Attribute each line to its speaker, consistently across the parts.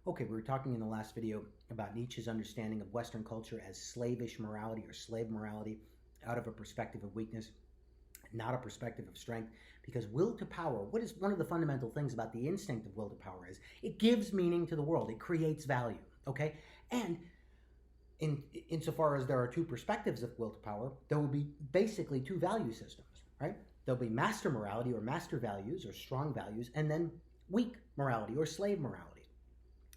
Speaker 1: Okay, we were talking in the last video about Nietzsche's understanding of Western culture as slavish morality or slave morality out of a perspective of weakness, not a perspective of strength. Because will to power, what is one of the fundamental things about the instinct of will to power is it gives meaning to the world. It creates value, okay? And insofar as there are two perspectives of will to power, there will be basically two value systems, right? There'll be master morality or master values or strong values, and then weak morality or slave morality.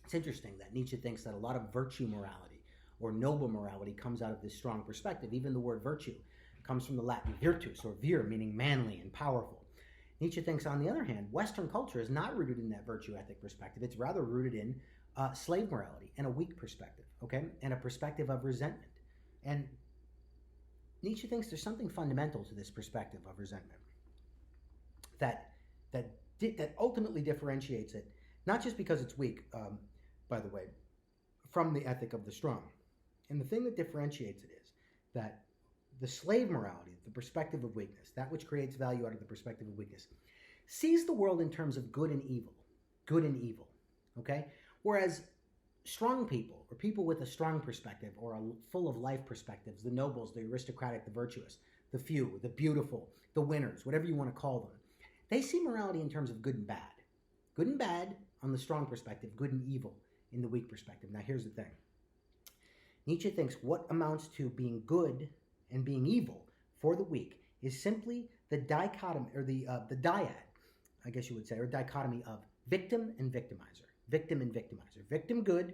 Speaker 1: It's interesting that Nietzsche thinks that a lot of virtue morality or noble morality comes out of this strong perspective. Even the word virtue comes from the Latin virtus or vir, meaning manly and powerful. Nietzsche thinks, on the other hand, Western culture is not rooted in that virtue ethic perspective. It's rather rooted in slave morality and a weak perspective, okay, and a perspective of resentment. And Nietzsche thinks there's something fundamental to this perspective of resentment that ultimately differentiates it, not just because it's weak, by the way, from the ethic of the strong. And the thing that differentiates it is that the slave morality, the perspective of weakness, that which creates value out of the perspective of weakness, sees the world in terms of good and evil, okay? Whereas strong people, or people with a strong perspective, or a full of life perspectives, the nobles, the aristocratic, the virtuous, the few, the beautiful, the winners, whatever you want to call them, they see morality in terms of good and bad. Good and bad on the strong perspective, good and evil in the weak perspective. Now here's the thing. Nietzsche thinks what amounts to being good and being evil for the weak is simply the dichotomy, or the dyad, I guess you would say, or dichotomy of victim and victimizer. Victim and victimizer. Victim good,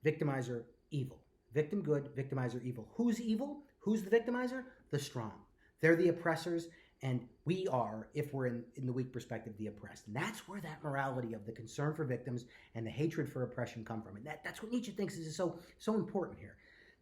Speaker 1: victimizer evil. Victim good, victimizer evil. Who's evil? Who's the victimizer? The strong. They're the oppressors, and we are, if we're in the weak perspective, the oppressed. And that's where that morality of the concern for victims and the hatred for oppression come from. And that's what Nietzsche thinks is so important here.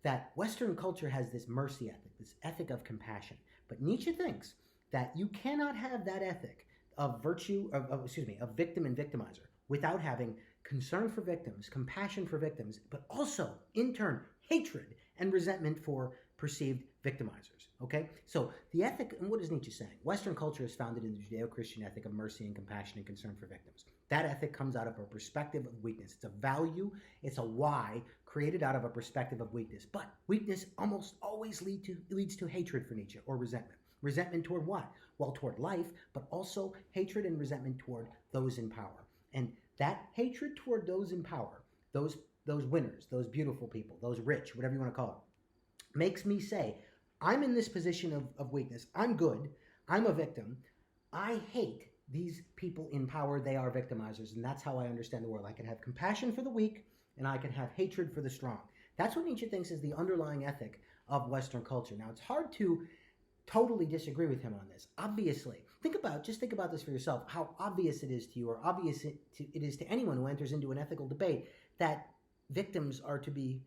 Speaker 1: That Western culture has this mercy ethic, this ethic of compassion. But Nietzsche thinks that you cannot have that ethic of virtue, of victim and victimizer without having concern for victims, compassion for victims, but also, in turn, hatred and resentment for perceived victimizers, okay? So the ethic, and what is Nietzsche saying? Western culture is founded in the Judeo-Christian ethic of mercy and compassion and concern for victims. That ethic comes out of a perspective of weakness. It's a value, it's a why created out of a perspective of weakness. But weakness almost always leads to hatred for Nietzsche, or resentment. Resentment toward what? Well, toward life, but also hatred and resentment toward those in power. And that hatred toward those in power, those winners, those beautiful people, those rich, whatever you want to call them, makes me say, I'm in this position of weakness. I'm good. I'm a victim. I hate these people in power. They are victimizers, and that's how I understand the world. I can have compassion for the weak, and I can have hatred for the strong. That's what Nietzsche thinks is the underlying ethic of Western culture. Now, it's hard to totally disagree with him on this. Obviously, think about this for yourself, how obvious it is to you, or obvious it is to anyone who enters into an ethical debate, that victims are to be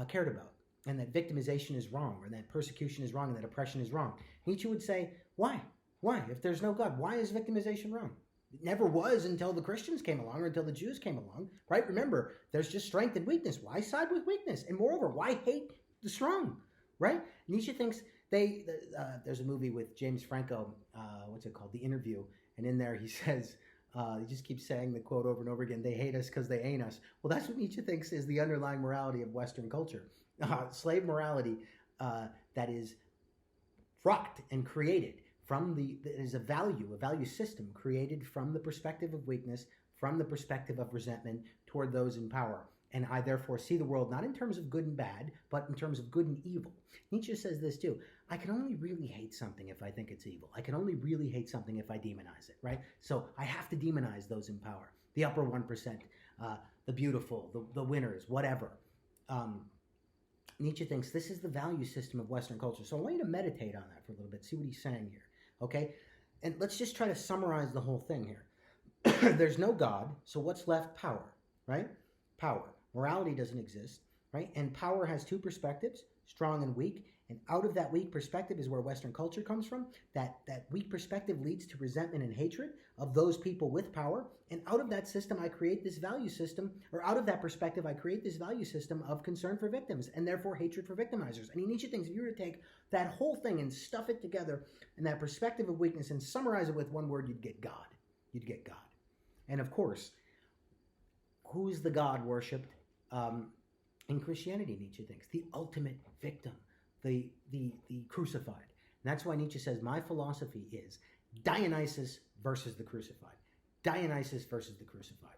Speaker 1: cared about, and that victimization is wrong, or that persecution is wrong, and that oppression is wrong. Nietzsche would say, why? Why? If there's no God, why is victimization wrong? It never was until the Christians came along, or until the Jews came along, right? Remember, there's just strength and weakness. Why side with weakness? And moreover, why hate the strong, right? Nietzsche thinks there's a movie with James Franco, what's it called? The Interview. And in there he says, he just keeps saying the quote over and over again, they hate us because they ain't us. Well, that's what Nietzsche thinks is the underlying morality of Western culture. Slave morality that is wrought and created from that is a value system created from the perspective of weakness, from the perspective of resentment toward those in power. And I therefore see the world not in terms of good and bad, but in terms of good and evil. Nietzsche says this too. I can only really hate something if I think it's evil. I can only really hate something if I demonize it, right? So I have to demonize those in power. The upper 1%, the beautiful, the winners, whatever. Nietzsche thinks this is the value system of Western culture. So I want you to meditate on that for a little bit, see what he's saying here, okay? And let's just try to summarize the whole thing here. There's no God, so what's left? Power, right? Power. Morality doesn't exist, right? And power has two perspectives, strong and weak. And out of that weak perspective is where Western culture comes from. That weak perspective leads to resentment and hatred of those people with power. And out of that system, I create this value system, or out of that perspective, I create this value system of concern for victims, and therefore hatred for victimizers. And Nietzsche thinks if you were to take that whole thing and stuff it together in that perspective of weakness and summarize it with one word, you'd get God. You'd get God. And of course, who's the God worshipped in Christianity, Nietzsche thinks? The ultimate victim, the crucified. And that's why Nietzsche says, my philosophy is Dionysus versus the crucified. Dionysus versus the crucified.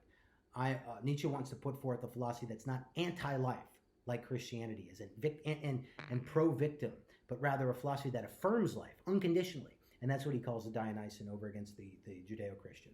Speaker 1: Nietzsche wants to put forth a philosophy that's not anti-life, like Christianity is, and pro-victim, but rather a philosophy that affirms life unconditionally. And that's what he calls the Dionysian over against the Judeo-Christian.